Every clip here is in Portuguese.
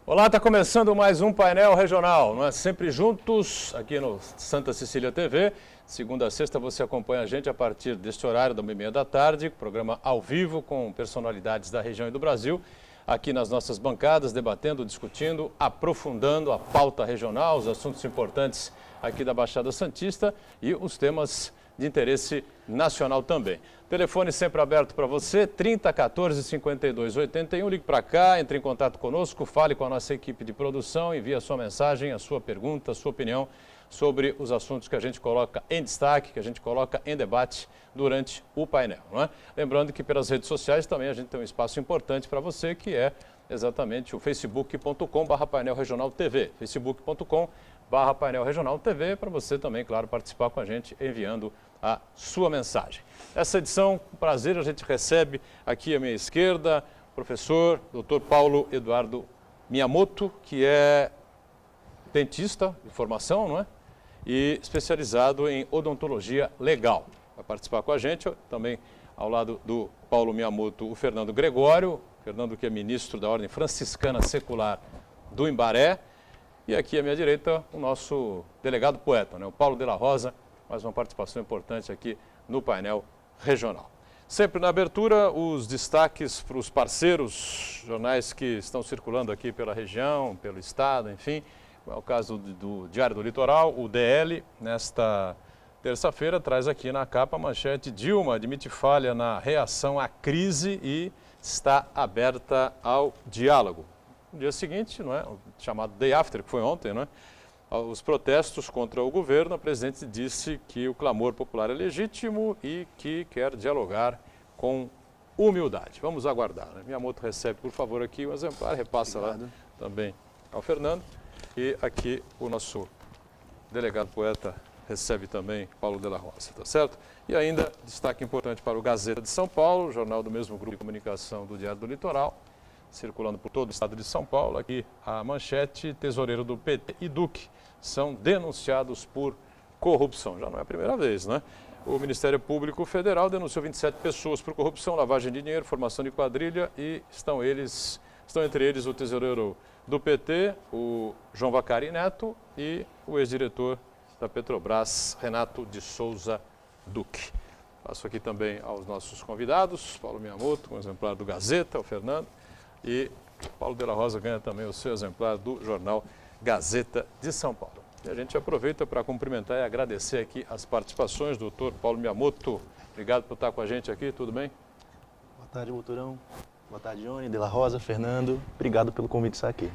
Olá, está começando mais um painel regional, nós sempre juntos aqui no Santa Cecília TV. Segunda a sexta você acompanha a gente a partir deste horário, da 1h30 da tarde, programa ao vivo com personalidades da região e do Brasil, aqui nas nossas bancadas, debatendo, discutindo, aprofundando a pauta regional, os assuntos importantes aqui da Baixada Santista e os temas de interesse nacional também. Telefone sempre aberto para você, 3014-5281, ligue para cá, entre em contato conosco, fale com a nossa equipe de produção, envie a sua mensagem, a sua pergunta, a sua opinião sobre os assuntos que a gente coloca em destaque, que a gente coloca em debate durante o painel, não é? Lembrando que pelas redes sociais também a gente tem um espaço importante para você, que é exatamente o facebook.com/painel regional TV, facebook.com/painel regional TV, para você também, claro, participar com a gente enviando a sua mensagem. Essa edição, com prazer, a gente recebe aqui à minha esquerda o professor Dr. Paulo Eduardo Miyamoto, que é dentista de formação, não é? E especializado em odontologia legal. Vai participar com a gente também, ao lado do Paulo Miyamoto, o Fernando Gregório, Fernando que é ministro da Ordem Franciscana Secular do Imbaré. E aqui à minha direita, o nosso delegado poeta, né? O Paulo de la Rosa, mais uma participação importante aqui no painel regional. Sempre na abertura, os destaques para os parceiros, jornais que estão circulando aqui pela região, pelo estado, enfim. É o caso do Diário do Litoral, o DL, nesta terça-feira, traz aqui na capa a manchete: Dilma admite falha na reação à crise e está aberta ao diálogo. No dia seguinte, não é, o chamado Day After, que foi ontem, não é? Os protestos contra o governo, a presidente disse que o clamor popular é legítimo e que quer dialogar com humildade. Vamos aguardar, né? Miyamoto recebe, por favor, aqui um exemplar, repassa lá também ao Fernando. E aqui o nosso delegado poeta recebe também Paulo de la Rosa, tá certo? E ainda destaque importante para o Gazeta de São Paulo, jornal do mesmo grupo de comunicação do Diário do Litoral, circulando por todo o estado de São Paulo. Aqui a manchete: tesoureiro do PT e Duque são denunciados por corrupção. Já não é a primeira vez, né? O Ministério Público Federal denunciou 27 pessoas por corrupção, lavagem de dinheiro, formação de quadrilha e estão entre eles o tesoureiro do PT, o João Vacari Neto, e o ex-diretor da Petrobras, Renato de Souza Duque. Passo aqui também aos nossos convidados, Paulo Miyamoto, um exemplar do Gazeta, o Fernando, e Paulo de la Rosa ganha também o seu exemplar do jornal Gazeta de São Paulo. E a gente aproveita para cumprimentar e agradecer aqui as participações do Dr. Paulo Miyamoto. Obrigado por estar com a gente aqui, tudo bem? Boa tarde, Boturão. Boa tarde, Johnny, de la Rosa, Fernando. Obrigado pelo convite de estar aqui.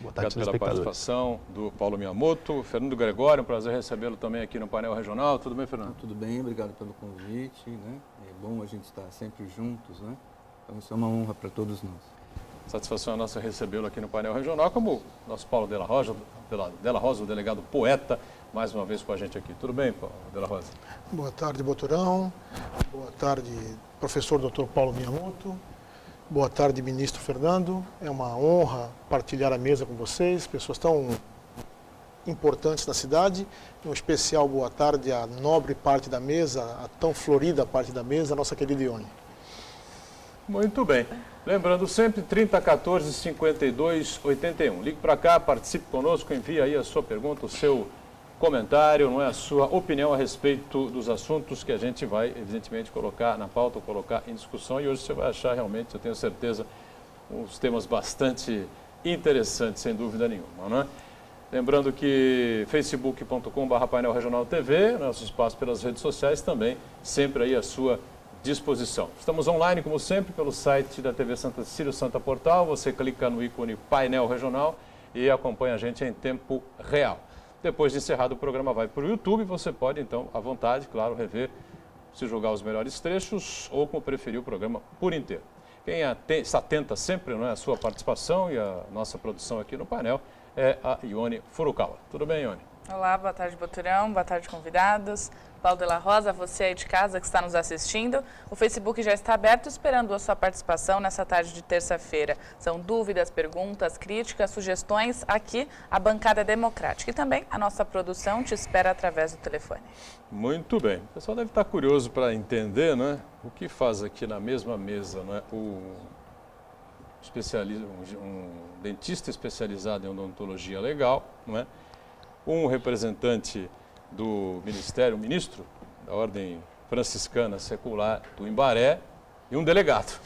Boa tarde, obrigado pela participação do Paulo Miyamoto. Fernando Gregório, um prazer recebê-lo também aqui no painel regional. Tudo bem, Fernando? Tudo bem, obrigado pelo convite, né? É bom a gente estar sempre juntos, né? Então isso é uma honra para todos nós. Satisfação é nossa recebê-lo aqui no painel regional, como nosso Paulo de la Rosa, o delegado poeta, mais uma vez com a gente aqui. Tudo bem, Paulo de la Rosa? Boa tarde, Boturão. Boa tarde, professor Dr. Paulo Miyamoto. Boa tarde, ministro Fernando. É uma honra partilhar a mesa com vocês, pessoas tão importantes da cidade. Um especial boa tarde à nobre parte da mesa, à tão florida parte da mesa, a nossa querida Ione. Muito bem. Lembrando sempre, 3014-5281. Ligue para cá, participe conosco, envie aí a sua pergunta, o seu comentário, não é, a sua opinião a respeito dos assuntos que a gente vai, evidentemente, colocar na pauta, colocar em discussão. E hoje você vai achar realmente, eu tenho certeza, uns temas bastante interessantes, sem dúvida nenhuma, não é? Lembrando que facebook.com/painel regional TV, nosso espaço pelas redes sociais também, sempre aí à sua disposição. Estamos online, como sempre, pelo site da TV Santa Cecília, Santa Portal. Você clica no ícone Painel Regional e acompanha a gente em tempo real. Depois de encerrado o programa, vai para o YouTube. Você pode, então, à vontade, claro, rever, se julgar os melhores trechos ou, como preferir, o programa por inteiro. Quem está atenta sempre, não é, à sua participação e à nossa produção aqui no painel é a Ione Furukawa. Tudo bem, Ione? Olá, boa tarde, Boturão, boa tarde, convidados. Paulo de la Rosa, você aí de casa que está nos assistindo, o Facebook já está aberto esperando a sua participação nessa tarde de terça-feira. São dúvidas, perguntas, críticas, sugestões, aqui a bancada democrática e também a nossa produção te espera através do telefone. Muito bem. O pessoal deve estar curioso para entender, né, o que faz aqui na mesma mesa, né, os um dentista especializado em odontologia legal, não é? Um representante do Ministério, um ministro da Ordem Franciscana Secular do Imbaré e um delegado.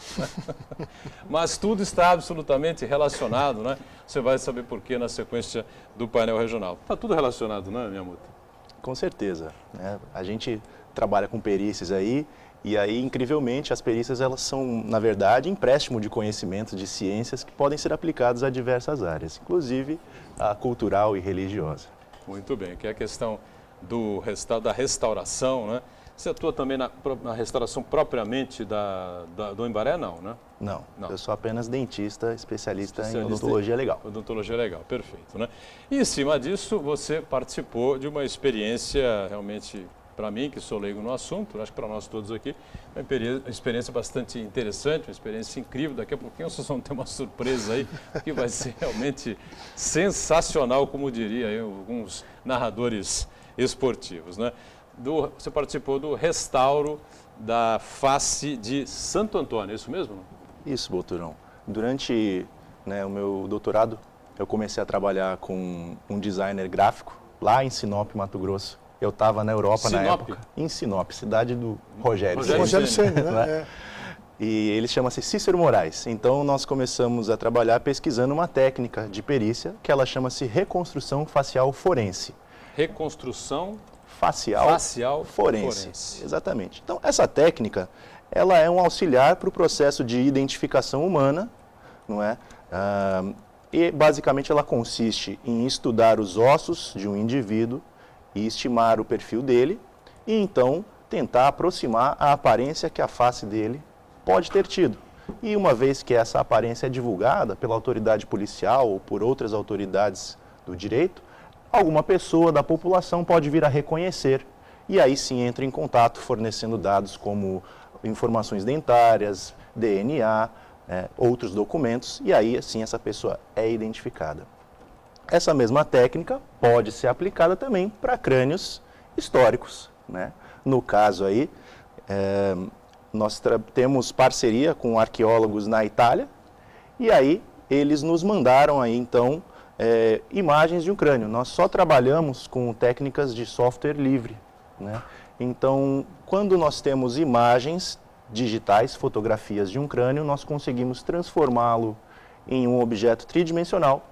Mas tudo está absolutamente relacionado, né? Você vai saber por quê na sequência do painel regional. Está tudo relacionado, não é, Miyamoto? Com certeza, né? A gente trabalha com perícias aí, e aí, incrivelmente, as perícias elas são, na verdade, empréstimo de conhecimentos, de ciências que podem ser aplicados a diversas áreas, inclusive a cultural e religiosa. Muito bem, que é a questão da restauração, né? Você atua também na restauração propriamente do Imbaré, não, né? Não, Não. eu sou apenas dentista, especialista em odontologia legal. Odontologia legal, perfeito, né? E em cima disso, você participou de uma experiência realmente, para mim, que sou leigo no assunto, acho que para nós todos aqui, uma experiência bastante interessante, uma experiência incrível. Daqui a pouquinho vocês vão ter uma surpresa aí, que vai ser realmente sensacional, como diria aí alguns narradores esportivos, né? Você participou do restauro da face de Santo Antônio, é isso mesmo? Isso, Boturão. Durante o meu doutorado, eu comecei a trabalhar com um designer gráfico lá em Sinop, Mato Grosso. Eu estava na Europa na época. Em Sinop, cidade do Rogério Ceni, né? E ele chama-se Cícero Moraes. Então, nós começamos a trabalhar pesquisando uma técnica de perícia que ela chama-se reconstrução facial forense. Reconstrução facial forense. Exatamente. Então, essa técnica, ela é um auxiliar para o processo de identificação humana, não é? E, basicamente, ela consiste em estudar os ossos de um indivíduo e estimar o perfil dele e, então, tentar aproximar a aparência que a face dele pode ter tido. E, uma vez que essa aparência é divulgada pela autoridade policial ou por outras autoridades do direito, alguma pessoa da população pode vir a reconhecer e aí sim entra em contato fornecendo dados como informações dentárias, DNA, outros documentos e aí assim essa pessoa é identificada. Essa mesma técnica pode ser aplicada também para crânios históricos, né? No caso aí, nós temos parceria com arqueólogos na Itália e aí eles nos mandaram aí então imagens de um crânio. Nós só trabalhamos com técnicas de software livre, né? Então, quando nós temos imagens digitais, fotografias de um crânio, nós conseguimos transformá-lo em um objeto tridimensional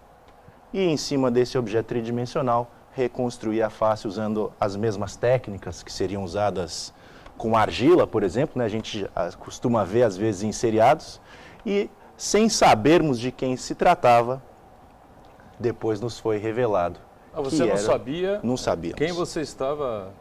e, em cima desse objeto tridimensional, reconstruir a face usando as mesmas técnicas que seriam usadas com argila, por exemplo, né? A gente costuma ver, às vezes, em seriados, e, sem sabermos de quem se tratava, depois nos foi revelado. Você não sabia? Não sabíamos. Quem você estava...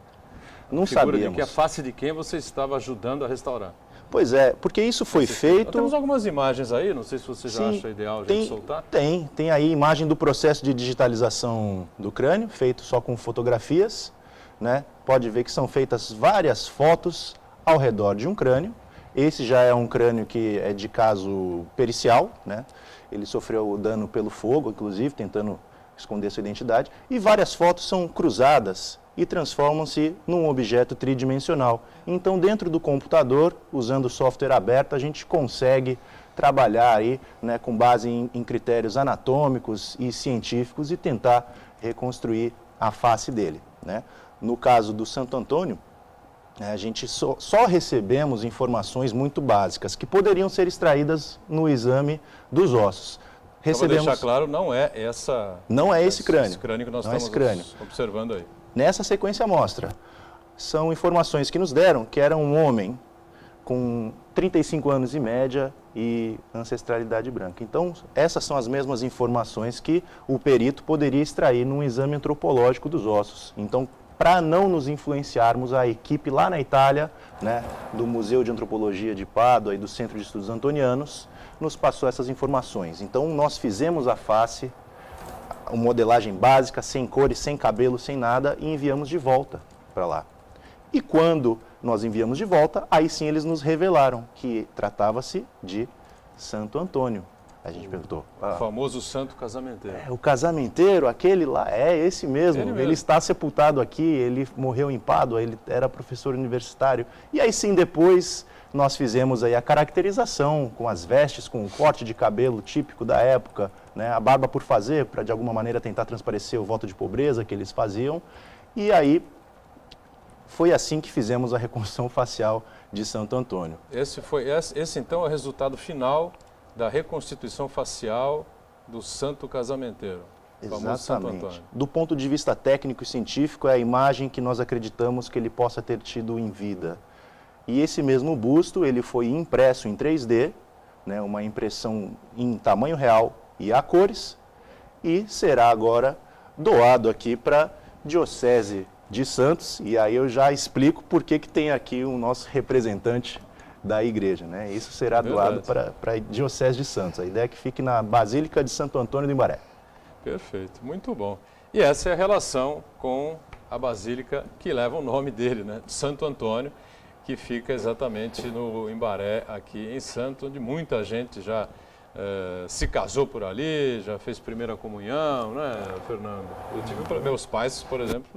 Não sabíamos. A face de quem você estava ajudando a restaurar. Pois é, porque isso foi feito... Nós temos algumas imagens aí, não sei se você já acha ideal a gente soltar. Tem aí imagem do processo de digitalização do crânio, feito só com fotografias, né? Pode ver que são feitas várias fotos ao redor de um crânio. Esse já é um crânio que é de caso pericial, né? Ele sofreu dano pelo fogo, inclusive, tentando esconder sua identidade. E várias fotos são cruzadas e transformam-se num objeto tridimensional. Então, dentro do computador, usando software aberto, a gente consegue trabalhar aí, né, com base em critérios anatômicos e científicos e tentar reconstruir a face dele, né? No caso do Santo Antônio, a gente só recebemos informações muito básicas que poderiam ser extraídas no exame dos ossos. Para deixar claro, não é essa... Não é esse crânio. Esse crânio que nós não estamos observando aí. Nessa sequência amostra, são informações que nos deram que era um homem com 35 anos em média e ancestralidade branca. Então, essas são as mesmas informações que o perito poderia extrair num exame antropológico dos ossos. Então, para não nos influenciarmos, a equipe lá na Itália, né, do Museu de Antropologia de Pádua e do Centro de Estudos Antonianos, nos passou essas informações. Então, nós fizemos a face, uma modelagem básica, sem cores, sem cabelo, sem nada, e enviamos de volta para lá. E quando nós enviamos de volta, aí sim eles nos revelaram que tratava-se de Santo Antônio. A gente perguntou. O famoso santo casamenteiro. O casamenteiro, aquele lá, é esse mesmo. Ele está sepultado aqui, ele morreu em Pádua, ele era professor universitário. E aí sim, depois nós fizemos aí a caracterização com as vestes, com o corte de cabelo típico da época, né, a barba por fazer, para de alguma maneira tentar transparecer o voto de pobreza que eles faziam. E aí foi assim que fizemos a reconstrução facial de Santo Antônio. Esse então é o resultado final da reconstituição facial do santo casamenteiro. Exatamente. Do ponto de vista técnico e científico, é a imagem que nós acreditamos que ele possa ter tido em vida. E esse mesmo busto, ele foi impresso em 3D, né, uma impressão em tamanho real e a cores, e será agora doado aqui para a Diocese de Santos, e aí eu já explico por que tem aqui o nosso representante da igreja, né? Isso será doado para a Diocese de Santos. A ideia é que fique na Basílica de Santo Antônio do Imbaré. Perfeito, muito bom. E essa é a relação com a basílica que leva o nome dele, né? Santo Antônio, que fica exatamente no Imbaré, aqui em Santos, onde muita gente já se casou por ali, já fez primeira comunhão, né, Fernando? Eu tive, meus pais, por exemplo,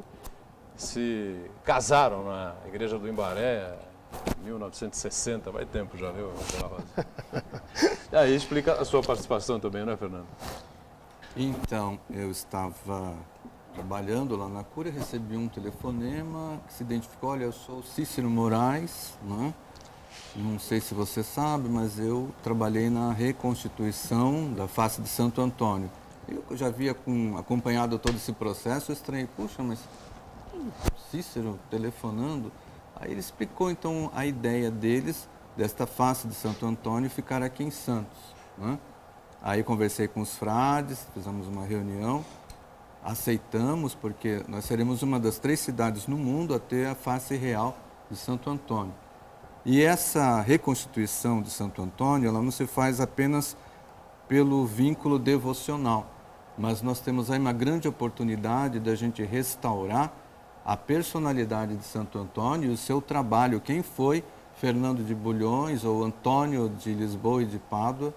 se casaram na igreja do Imbaré em 1960, vai tempo já, viu? E aí explica a sua participação também, não é, Fernando? Então, eu estava trabalhando lá na Cúria, recebi um telefonema que se identificou, olha, eu sou Cícero Moraes, né? Não sei se você sabe, mas eu trabalhei na reconstituição da face de Santo Antônio. Eu já havia acompanhado todo esse processo, eu estranhei, puxa, mas Cícero telefonando? Aí ele explicou então a ideia deles, desta face de Santo Antônio, ficar aqui em Santos, né? Aí conversei com os frades, fizemos uma reunião, aceitamos, porque nós seremos uma das 3 cidades no mundo a ter a face real de Santo Antônio. E essa reconstituição de Santo Antônio, ela não se faz apenas pelo vínculo devocional, mas nós temos aí uma grande oportunidade da gente restaurar a personalidade de Santo Antônio e o seu trabalho. Quem foi Fernando de Bulhões ou Antônio de Lisboa e de Pádua,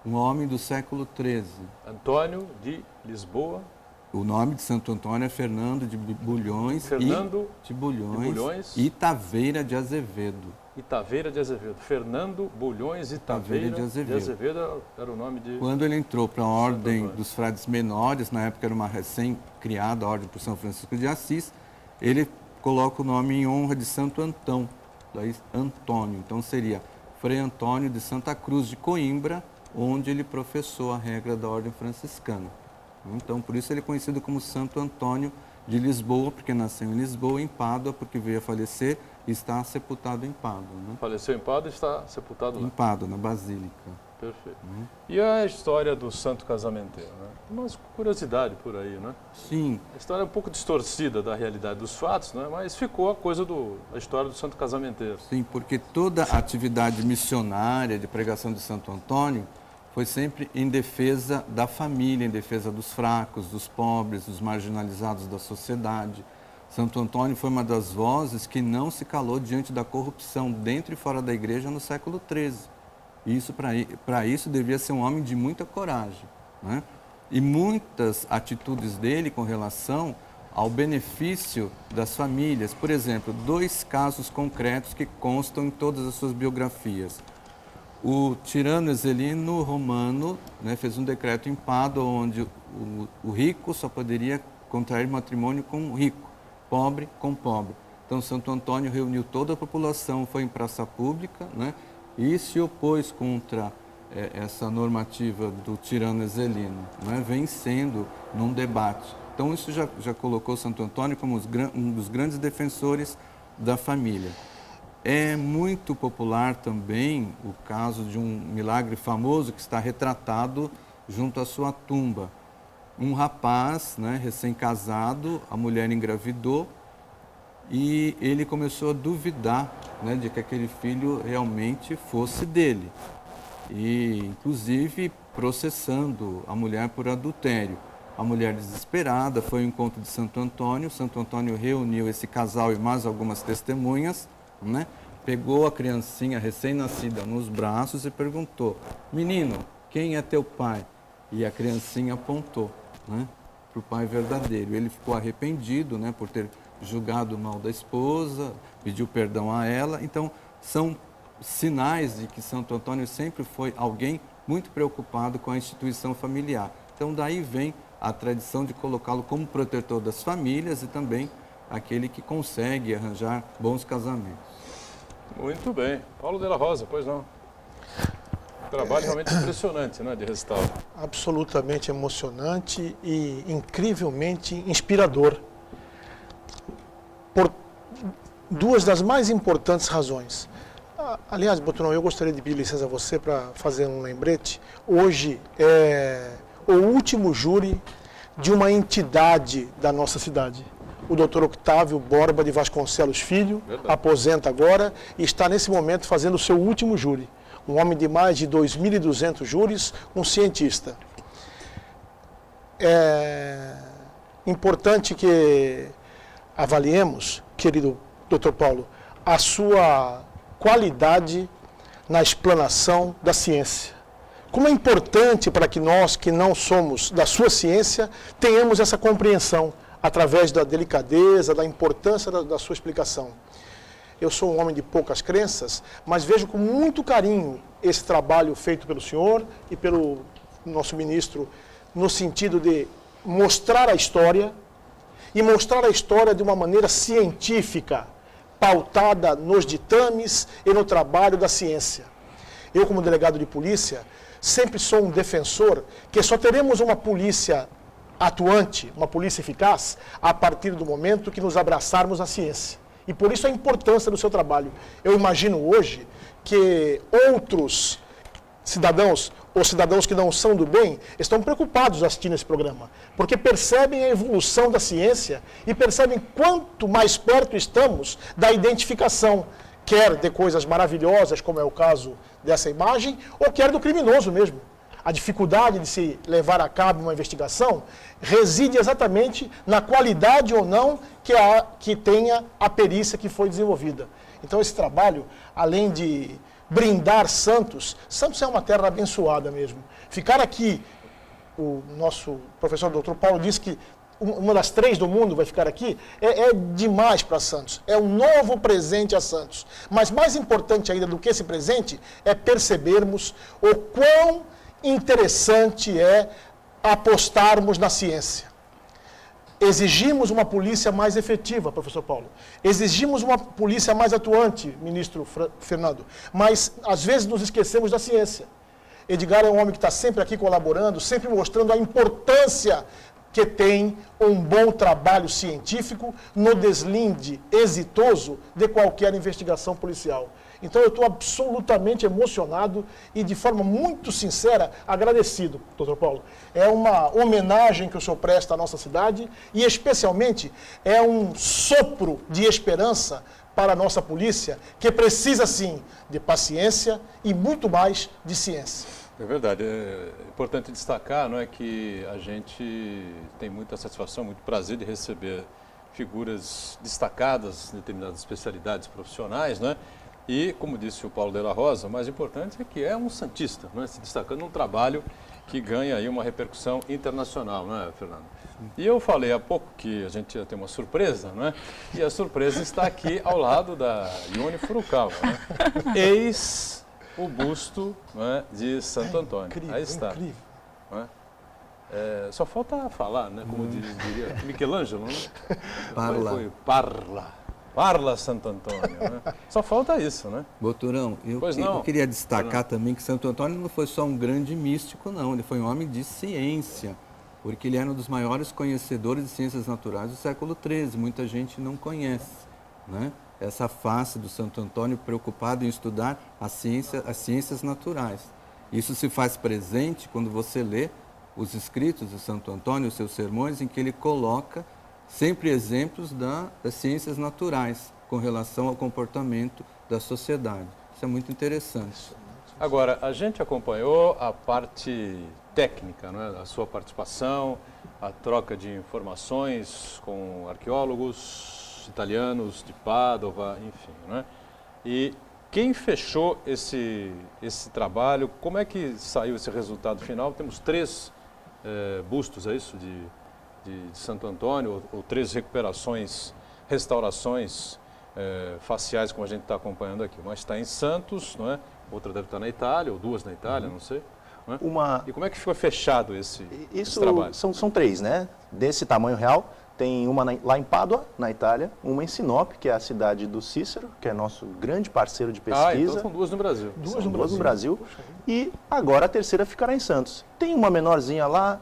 um homem do século XIII. Antônio de Lisboa. O nome de Santo Antônio é Fernando de Bulhões, de Bulhões e Taveira de Azevedo. Itaveira de Azevedo. Fernando Bulhões e Taveira de Azevedo era o nome de... Quando ele entrou para a Ordem dos Frades Menores, na época era uma recém-criada Ordem por São Francisco de Assis, ele coloca o nome em honra de Santo Antão, daí Antônio. Então seria Frei Antônio de Santa Cruz de Coimbra, onde ele professou a regra da Ordem Franciscana. Então, por isso ele é conhecido como Santo Antônio de Lisboa, porque nasceu em Lisboa, em Pádua, porque veio a falecer e está sepultado em Pádua. Né? Faleceu em Pádua e está sepultado lá. Em Pádua, na Basílica. Perfeito. E a história do santo casamenteiro, né? Uma curiosidade por aí, né? Sim. A história é um pouco distorcida da realidade dos fatos, né? Mas ficou a coisa a história do santo casamenteiro. Sim, porque toda a atividade missionária de pregação de Santo Antônio foi sempre em defesa da família, em defesa dos fracos, dos pobres, dos marginalizados da sociedade. Santo Antônio foi uma das vozes que não se calou diante da corrupção dentro e fora da igreja no século XIII. Isso, para isso, devia ser um homem de muita coragem, né? E muitas atitudes dele com relação ao benefício das famílias. Por exemplo, 2 casos concretos que constam em todas as suas biografias. O tirano Exelino Romano, né, fez um decreto em Pádua onde o rico só poderia contrair matrimônio com o rico, pobre com pobre. Então Santo Antônio reuniu toda a população, foi em praça pública, né, e se opôs contra essa normativa do tirano Exelino, né, vencendo num debate. Então isso já colocou Santo Antônio como um dos grandes defensores da família. É muito popular também o caso de um milagre famoso que está retratado junto à sua tumba. Um rapaz, né, recém-casado, a mulher engravidou e ele começou a duvidar, né, de que aquele filho realmente fosse dele. E, inclusive, processando a mulher por adultério. A mulher desesperada foi ao encontro de Santo Antônio. Santo Antônio reuniu esse casal e mais algumas testemunhas, né? Pegou a criancinha recém-nascida nos braços e perguntou: menino, quem é teu pai? E a criancinha apontou, né, para o pai verdadeiro. Ele ficou arrependido, né, por ter julgado mal da esposa, pediu perdão a ela. Então, são sinais de que Santo Antônio sempre foi alguém muito preocupado com a instituição familiar. Então, daí vem a tradição de colocá-lo como protetor das famílias e também aquele que consegue arranjar bons casamentos. Muito bem. Paulo de la Rosa, pois não? Trabalho realmente impressionante, né, de restauro. Absolutamente emocionante e incrivelmente inspirador. Por duas das mais importantes razões. Aliás, Boturão, eu gostaria de pedir licença a você para fazer um lembrete. Hoje é o último júri de uma entidade da nossa cidade. O Dr. Octávio Borba de Vasconcelos Filho, aposenta agora e está nesse momento fazendo o seu último júri. Um homem de mais de 2.200 júris, um cientista. É importante que avaliemos, querido Dr. Paulo, a sua qualidade na explanação da ciência. Como é importante para que nós, que não somos da sua ciência, tenhamos essa compreensão através da delicadeza, da importância da sua explicação. Eu sou um homem de poucas crenças, mas vejo com muito carinho esse trabalho feito pelo senhor e pelo nosso ministro, no sentido de mostrar a história, e mostrar a história de uma maneira científica, pautada nos ditames e no trabalho da ciência. Eu, como delegado de polícia, sempre sou um defensor que só teremos uma polícia atuante, uma polícia eficaz, a partir do momento que nos abraçarmos à ciência. E por isso a importância do seu trabalho. Eu imagino hoje que outros cidadãos, ou cidadãos que não são do bem, estão preocupados assistindo esse programa, porque percebem a evolução da ciência e percebem quanto mais perto estamos da identificação, quer de coisas maravilhosas, como é o caso dessa imagem, ou quer do criminoso mesmo. A dificuldade de se levar a cabo uma investigação reside exatamente na qualidade ou não que tenha a perícia que foi desenvolvida. Então esse trabalho, além de brindar Santos, Santos é uma terra abençoada mesmo. Ficar aqui, o nosso professor Dr. Paulo disse que uma das 3 do mundo vai ficar aqui, é demais para Santos. É um novo presente a Santos. Mas mais importante ainda do que esse presente é percebermos o quão interessante é apostarmos na ciência. Exigimos uma polícia mais efetiva, professor Paulo. Exigimos uma polícia mais atuante, ministro Fernando. Mas, às vezes, nos esquecemos da ciência. Edgar é um homem que está sempre aqui colaborando, sempre mostrando a importância que tem um bom trabalho científico no deslinde exitoso de qualquer investigação policial. Então eu estou absolutamente emocionado e de forma muito sincera agradecido, doutor Paulo. É uma homenagem que o senhor presta à nossa cidade e especialmente é um sopro de esperança para a nossa polícia, que precisa sim de paciência e muito mais de ciência. É verdade. É importante destacar, não é, que a gente tem muita satisfação, muito prazer de receber figuras destacadas em determinadas especialidades profissionais, não é? E, como disse o Paulo de la Rosa, o mais importante é que é um santista, não é? Se destacando num trabalho que ganha aí uma repercussão internacional, não é, Fernando? E eu falei há pouco que a gente ia ter uma surpresa, não é? E a surpresa está aqui ao lado da Ione Furukawa, né? Eis o busto, não é, de Santo Antônio. Incrível, aí está. Incrível. Não é? Só falta falar, né? Como diria Michelangelo, né? Parla. Foi parla. Parla Santo Antônio, né? Só falta isso, né? Boturão, eu queria destacar também que Santo Antônio não foi só um grande místico, não. Ele foi um homem de ciência, porque ele era um dos maiores conhecedores de ciências naturais do século XIII. Muita gente não conhece, né? Essa face do Santo Antônio preocupado em estudar as ciências naturais. Isso se faz presente quando você lê os escritos de Santo Antônio, os seus sermões, em que ele coloca sempre exemplos das ciências naturais com relação ao comportamento da sociedade. Isso é muito interessante. Agora, a gente acompanhou a parte técnica, não é? A sua participação, a troca de informações com arqueólogos italianos de Pádua, enfim, não é? E quem fechou esse trabalho, como é que saiu esse resultado final? Temos 3 bustos, é isso, de Santo Antônio, ou 3 restaurações faciais, como a gente está acompanhando aqui. Uma está em Santos, não é? Outra deve estar na Itália, ou duas na Itália, não sei. Não é? E como é que ficou fechado esse trabalho? São 3, né? Desse tamanho real. Tem uma lá em Pádua, na Itália, uma em Sinop, que é a cidade do Cícero, que é nosso grande parceiro de pesquisa. Então são 2 no Brasil. Duas no Brasil. E agora a terceira ficará em Santos. Tem uma menorzinha lá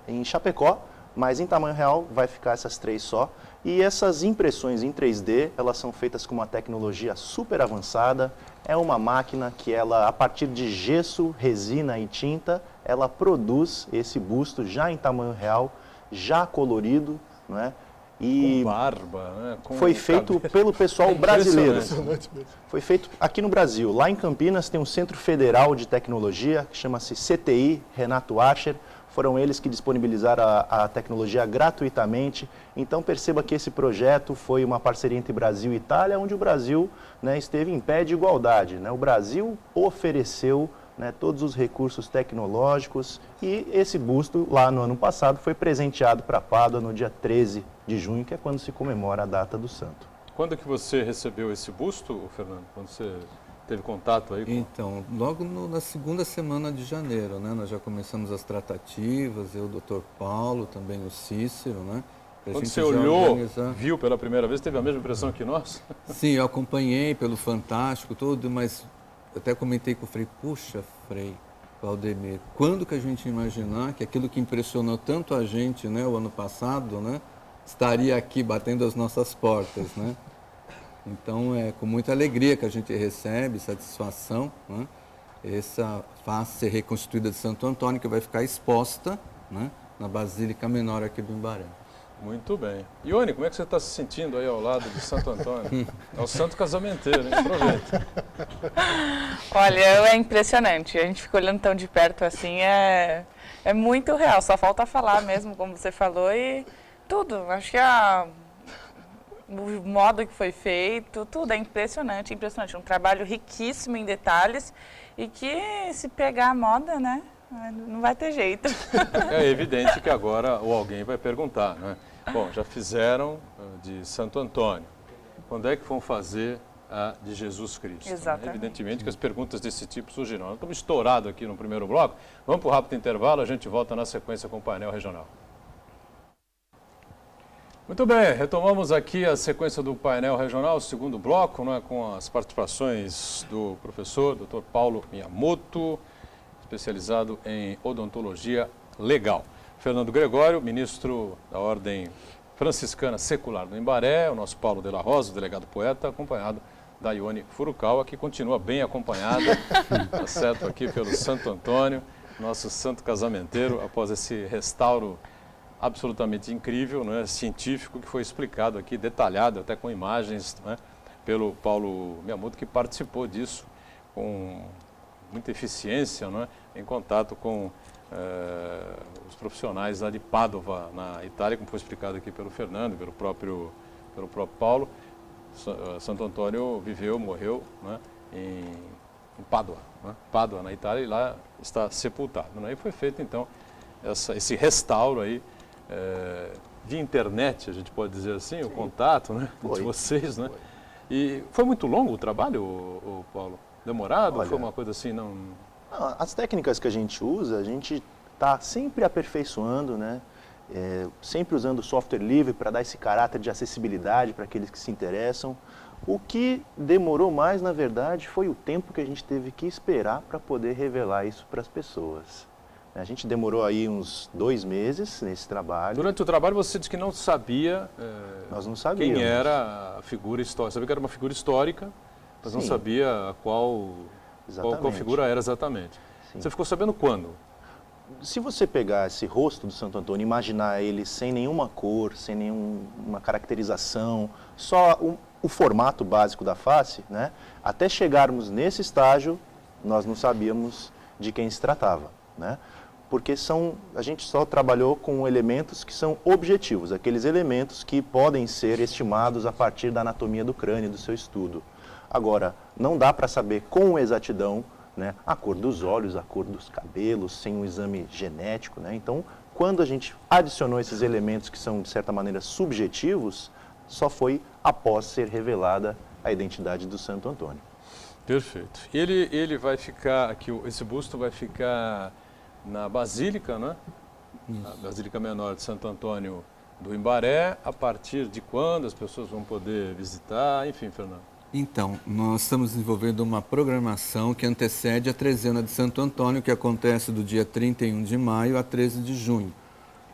em Chapecó, mas em tamanho real vai ficar essas 3 só. E essas impressões em 3D, elas são feitas com uma tecnologia super avançada. É uma máquina que ela, a partir de gesso, resina e tinta, ela produz esse busto já em tamanho real, já colorido, não é? E com barba, né? Foi feito pelo pessoal brasileiro. Foi feito aqui no Brasil. Lá em Campinas tem um Centro Federal de Tecnologia, que chama-se CTI, Renato Archer. Foram eles que disponibilizaram a tecnologia gratuitamente. Então perceba que esse projeto foi uma parceria entre Brasil e Itália, onde o Brasil, né, esteve em pé de igualdade, né? O Brasil ofereceu, né, todos os recursos tecnológicos e esse busto, lá no ano passado, foi presenteado para Pádua no dia 13 de junho, que é quando se comemora a data do santo. Quando que você recebeu esse busto, Fernando? Quando você teve contato aí? Então, logo na segunda semana de janeiro, né? Nós já começamos as tratativas, eu, o Dr. Paulo, também o Cícero, né? Quando você olhou, viu pela primeira vez, teve a mesma impressão que nós? Sim, eu acompanhei pelo Fantástico, tudo, mas eu até comentei com o Frei, puxa, Frei, Valdemir, quando que a gente ia imaginar que aquilo que impressionou tanto a gente, né, o ano passado, né, estaria aqui batendo as nossas portas, né? Então, é com muita alegria que a gente recebe, satisfação, né, essa face reconstituída de Santo Antônio, que vai ficar exposta, né, na Basílica Menor aqui do Imbaré. Muito bem. Ione, como é que você está se sentindo aí ao lado de Santo Antônio? É o santo casamenteiro, hein? Aproveita. Olha, é impressionante. A gente fica olhando tão de perto assim, é muito real. Só falta falar mesmo, como você falou, e tudo. Acho que o modo que foi feito, tudo é impressionante, impressionante. Um trabalho riquíssimo em detalhes e que se pegar a moda, né? Não vai ter jeito. É evidente que agora alguém vai perguntar, né? Bom, já fizeram de Santo Antônio. Quando é que vão fazer a de Jesus Cristo? Exatamente. Né? Evidentemente que as perguntas desse tipo surgirão. Nós estamos estourados aqui no primeiro bloco. Vamos para o rápido intervalo, a gente volta na sequência com o painel regional. Muito bem, retomamos aqui a sequência do painel regional, o segundo bloco, né, com as participações do professor Dr. Paulo Miyamoto, especializado em odontologia legal. Fernando Gregório, ministro da Ordem Franciscana Secular do Imbaré, o nosso Paulo de la Rosa, o delegado poeta, acompanhado da Ione Furukawa, que continua bem acompanhada, tá certo, aqui pelo Santo Antônio, nosso santo casamenteiro, após esse restauro absolutamente incrível, né, científico, que foi explicado aqui, detalhado, até com imagens, né, pelo Paulo Miyamoto, que participou disso com muita eficiência, né, em contato com os profissionais lá de Pádua, na Itália, como foi explicado aqui pelo Fernando, pelo próprio Paulo. Santo Antônio viveu, morreu, né, em Pádua, né, Pádua, na Itália, e lá está sepultado. Né, e foi feito, então, esse restauro aí, de internet, a gente pode dizer assim, o contato, né, de vocês, né? E foi muito longo o trabalho, Paulo? Demorado? Olha, foi uma coisa assim, não... As técnicas que a gente usa, a gente está sempre aperfeiçoando, né? Sempre usando software livre para dar esse caráter de acessibilidade para aqueles que se interessam. O que demorou mais, na verdade, foi o tempo que a gente teve que esperar para poder revelar isso para as pessoas. A gente demorou aí uns 2 meses nesse trabalho. Durante o trabalho você disse que não sabia Nós não sabíamos. Quem era a figura histórica. Sabia que era uma figura histórica, mas Sim. não sabia qual figura era exatamente. Sim. Você ficou sabendo quando? Se você pegar esse rosto do Santo Antônio, imaginar ele sem nenhuma cor, sem nenhuma caracterização, só o formato básico da face, né? Até chegarmos nesse estágio, nós não sabíamos de quem se tratava, né? Porque a gente só trabalhou com elementos que são objetivos, aqueles elementos que podem ser estimados a partir da anatomia do crânio, do seu estudo. Agora, não dá para saber com exatidão, né, a cor dos olhos, a cor dos cabelos, sem um exame genético, né? Então, quando a gente adicionou esses elementos que são, de certa maneira, subjetivos, só foi após ser revelada a identidade do Santo Antônio. Perfeito. Ele vai ficar aqui, esse busto vai ficar na Basílica, né? Na Basílica Menor de Santo Antônio do Imbaré. A partir de quando as pessoas vão poder visitar? Enfim, Fernando. Então, nós estamos desenvolvendo uma programação que antecede a Trezena de Santo Antônio, que acontece do dia 31 de maio a 13 de junho.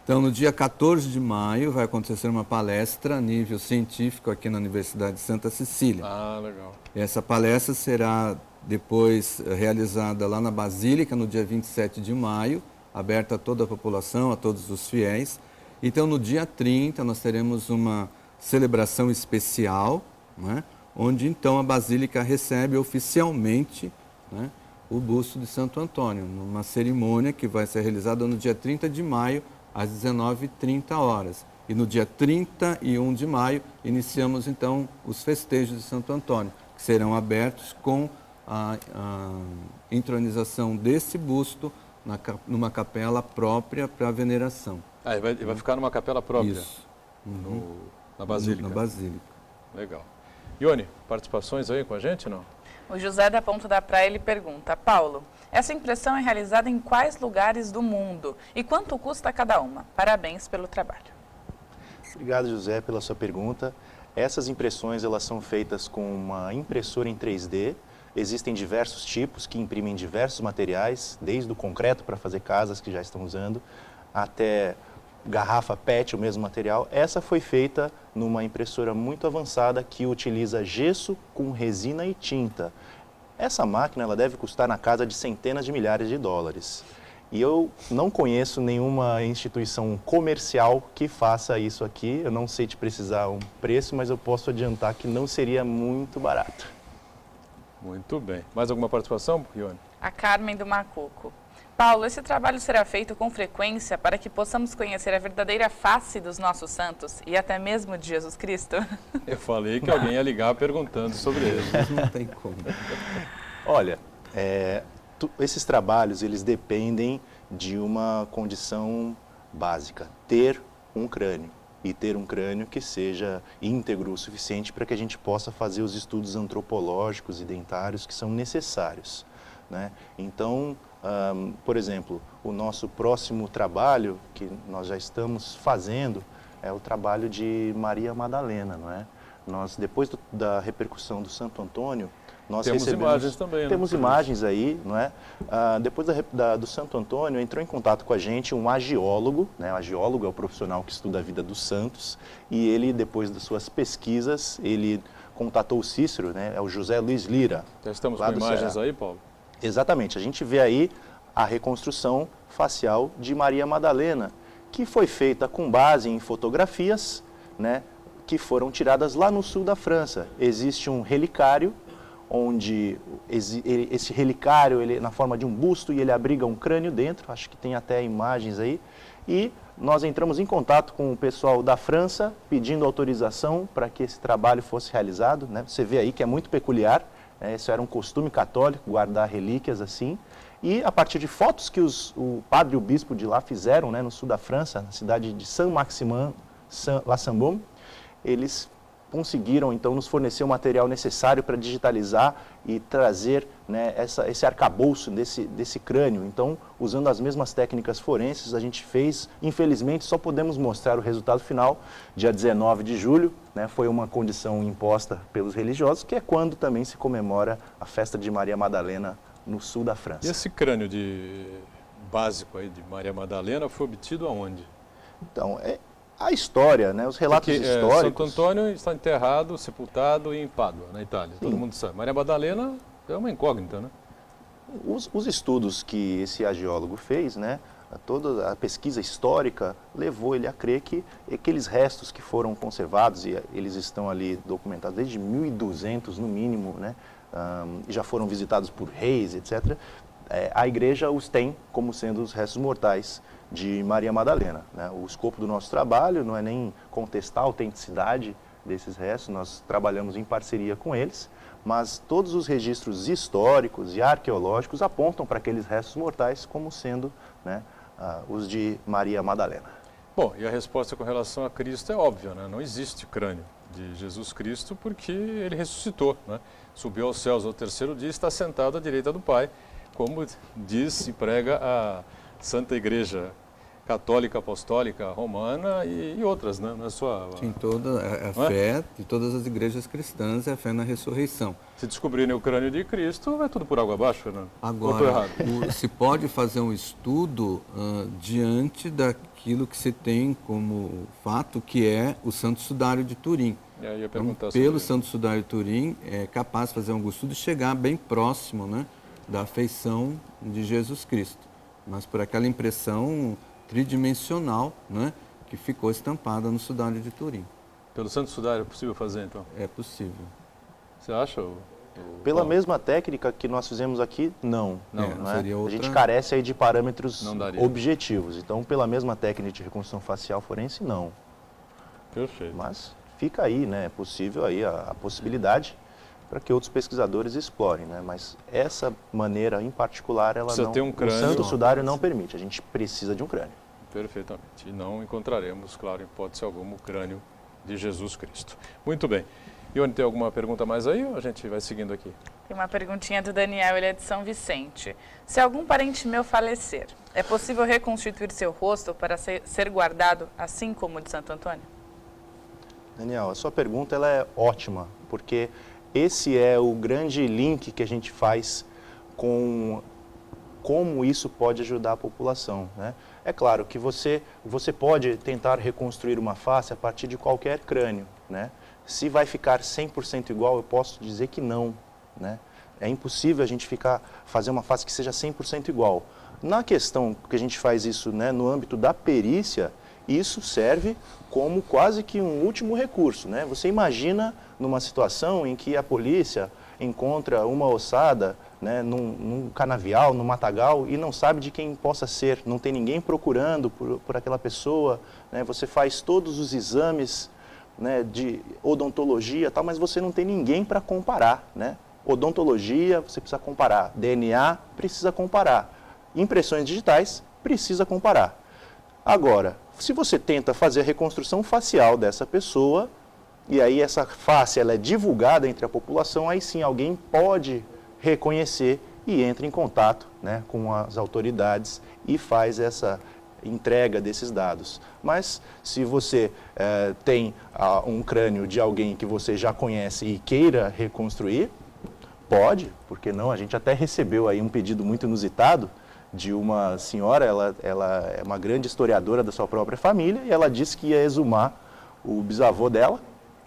Então, no dia 14 de maio, vai acontecer uma palestra a nível científico aqui na Universidade de Santa Cecília. Ah, legal. Essa palestra será depois realizada lá na Basílica, no dia 27 de maio, aberta a toda a população, a todos os fiéis. Então, no dia 30, nós teremos uma celebração especial, né, onde, então, a Basílica recebe oficialmente, né, o busto de Santo Antônio, numa cerimônia que vai ser realizada no dia 30 de maio, às 19h30. E no dia 31 de maio, iniciamos, então, os festejos de Santo Antônio, que serão abertos com a entronização desse busto numa capela própria para a veneração. Ah, ele vai ficar numa capela própria? Isso. Na Basílica? Na Basílica. Legal. Ione, participações aí com a gente, não? O José da Ponta da Praia, ele pergunta: Paulo, essa impressão é realizada em quais lugares do mundo e quanto custa cada uma? Parabéns pelo trabalho. Obrigado, José, pela sua pergunta. Essas impressões, elas são feitas com uma impressora em 3D. Existem diversos tipos que imprimem diversos materiais, desde o concreto para fazer casas que já estão usando, até garrafa PET, o mesmo material. Essa foi feita numa impressora muito avançada que utiliza gesso com resina e tinta. Essa máquina, ela deve custar na casa de centenas de milhares de dólares. E eu não conheço nenhuma instituição comercial que faça isso aqui. Eu não sei te precisar um preço, mas eu posso adiantar que não seria muito barato. Muito bem. Mais alguma participação, Ione? A Carmen do Macuco. Paulo, esse trabalho será feito com frequência para que possamos conhecer a verdadeira face dos nossos santos e até mesmo de Jesus Cristo? Eu falei que alguém ia ligar perguntando sobre ele. Não tem como. Olha, esses trabalhos, eles dependem de uma condição básica, ter um crânio. E ter um crânio que seja íntegro o suficiente para que a gente possa fazer os estudos antropológicos e dentários que são necessários, né? Então, por exemplo, o nosso próximo trabalho, que nós já estamos fazendo, é o trabalho de Maria Madalena, não é? Nós, depois da repercussão do Santo Antônio, nós temos recebemos... imagens também, né? Temos imagens aí, não é? Depois do Santo Antônio, entrou em contato com a gente um agiólogo, né? O agiólogo é o profissional que estuda a vida dos santos, e ele, depois das suas pesquisas, ele contatou o Cícero, né? É o José Luiz Lira. Já estamos com imagens aí, Paulo? Exatamente, a gente vê aí a reconstrução facial de Maria Madalena, que foi feita com base em fotografias, né, que foram tiradas lá no sul da França. Existe um relicário, onde esse relicário ele é na forma de um busto e ele abriga um crânio dentro, acho que tem até imagens aí, e nós entramos em contato com o pessoal da França, pedindo autorização para que esse trabalho fosse realizado, né? Você vê aí que é muito peculiar. Isso era um costume católico, guardar relíquias assim. E a partir de fotos que o padre e o bispo de lá fizeram, né, no sul da França, na cidade de Saint-Maximin-la-Sambon, eles conseguiram então nos fornecer o material necessário para digitalizar e trazer, né, esse arcabouço desse crânio. Então, usando as mesmas técnicas forenses, a gente fez. Infelizmente, só podemos mostrar o resultado final dia 19 de julho. Né, foi uma condição imposta pelos religiosos, que é quando também se comemora a festa de Maria Madalena no sul da França. E esse crânio básico aí de Maria Madalena foi obtido aonde? Então, a história, né, os relatos históricos... Santo Antônio está enterrado, sepultado em Pádua, na Itália. Sim. Todo mundo sabe. Maria Madalena é uma incógnita, né? Os estudos que esse agiólogo fez, né, toda a pesquisa histórica levou ele a crer que aqueles restos que foram conservados, e eles estão ali documentados desde 1200 no mínimo, né, já foram visitados por reis, etc., a igreja os tem como sendo os restos mortais de Maria Madalena, né? O escopo do nosso trabalho não é nem contestar a autenticidade desses restos, nós trabalhamos em parceria com eles, mas todos os registros históricos e arqueológicos apontam para aqueles restos mortais como sendo, né, os de Maria Madalena. Bom, e a resposta com relação a Cristo é óbvia, né? Não existe crânio de Jesus Cristo porque ele ressuscitou, né? Subiu aos céus ao terceiro dia e está sentado à direita do Pai, como diz e prega a Santa Igreja Católica, Apostólica, Romana e outras, né? Na sua... Sim, toda a fé de todas as igrejas cristãs é a fé na ressurreição. Se descobrirem o crânio de Cristo, vai tudo por água abaixo, Fernando? Agora, se pode fazer um estudo diante daquilo que se tem como fato, que é o Santo Sudário de Turim. Eu ia perguntar então, pelo Santo Sudário de Turim, é capaz de fazer algum estudo e chegar bem próximo, né, da afeição de Jesus Cristo. Mas por aquela impressão tridimensional, né, que ficou estampada no Sudário de Turim. Pelo Santo Sudário é possível fazer, então? É possível. Você acha? Pela mesma técnica que nós fizemos aqui, não. Não é? seria outra... A gente carece aí de parâmetros objetivos. Então, pela mesma técnica de reconstrução facial forense, não. Perfeito. Mas fica aí, né? É possível aí a possibilidade para que outros pesquisadores explorem, né? Mas essa maneira em particular, ela precisa não, ter um crânio, o Santo Sudário não permite. A gente precisa de um crânio. Perfeitamente. E não encontraremos, claro, em hipótese alguma, o crânio de Jesus Cristo. Muito bem. Ione, tem alguma pergunta mais aí ou a gente vai seguindo aqui? Tem uma perguntinha do Daniel, ele é de São Vicente. Se algum parente meu falecer, é possível reconstituir seu rosto para ser guardado assim como o de Santo Antônio? Daniel, a sua pergunta ela é ótima, porque esse é o grande link que a gente faz com como isso pode ajudar a população, né? É claro que você pode tentar reconstruir uma face a partir de qualquer crânio, né? Se vai ficar 100% igual, eu posso dizer que não, né? É impossível a gente fazer uma face que seja 100% igual. Na questão que a gente faz isso, né, no âmbito da perícia, isso serve como quase que um último recurso, né? Você imagina numa situação em que a polícia encontra uma ossada, né, num canavial, num matagal, e não sabe de quem possa ser, não tem ninguém procurando por aquela pessoa, né? Você faz todos os exames, né, de odontologia, tal, mas você não tem ninguém para comparar, né? Odontologia, você precisa comparar. DNA, precisa comparar. Impressões digitais, precisa comparar. Agora, se você tenta fazer a reconstrução facial dessa pessoa, e aí essa face ela é divulgada entre a população, aí sim alguém pode reconhecer e entra em contato, né, com as autoridades e faz essa entrega desses dados. Mas se você tem um crânio de alguém que você já conhece e queira reconstruir, pode, porque não? A gente até recebeu aí um pedido muito inusitado de uma senhora, ela é uma grande historiadora da sua própria família, e ela disse que ia exumar o bisavô dela,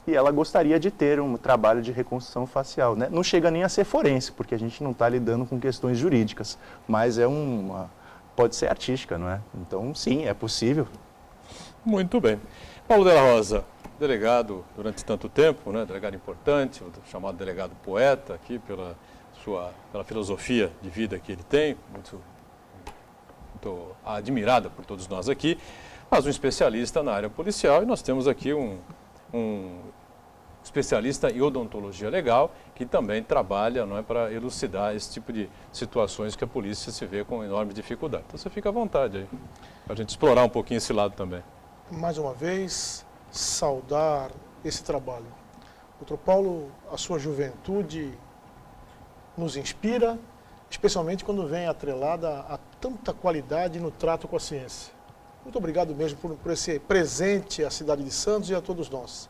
e ela gostaria de ter um trabalho de reconstrução facial, né? Não chega nem a ser forense, porque a gente não está lidando com questões jurídicas, mas pode ser artística, não é? Então, sim, é possível. Muito bem. Paulo Della Rosa, delegado durante tanto tempo, né? Delegado importante, chamado delegado poeta aqui pela filosofia de vida que ele tem, muito admirada por todos nós aqui, mas um especialista na área policial, e nós temos aqui um especialista em odontologia legal, que também trabalha, não é, para elucidar esse tipo de situações que a polícia se vê com enorme dificuldade. Então você fica à vontade aí, para a gente explorar um pouquinho esse lado também. Mais uma vez, saudar esse trabalho. Doutor Paulo, a sua juventude nos inspira, especialmente quando vem atrelada a tanta qualidade no trato com a ciência. Muito obrigado mesmo por esse presente à cidade de Santos e a todos nós.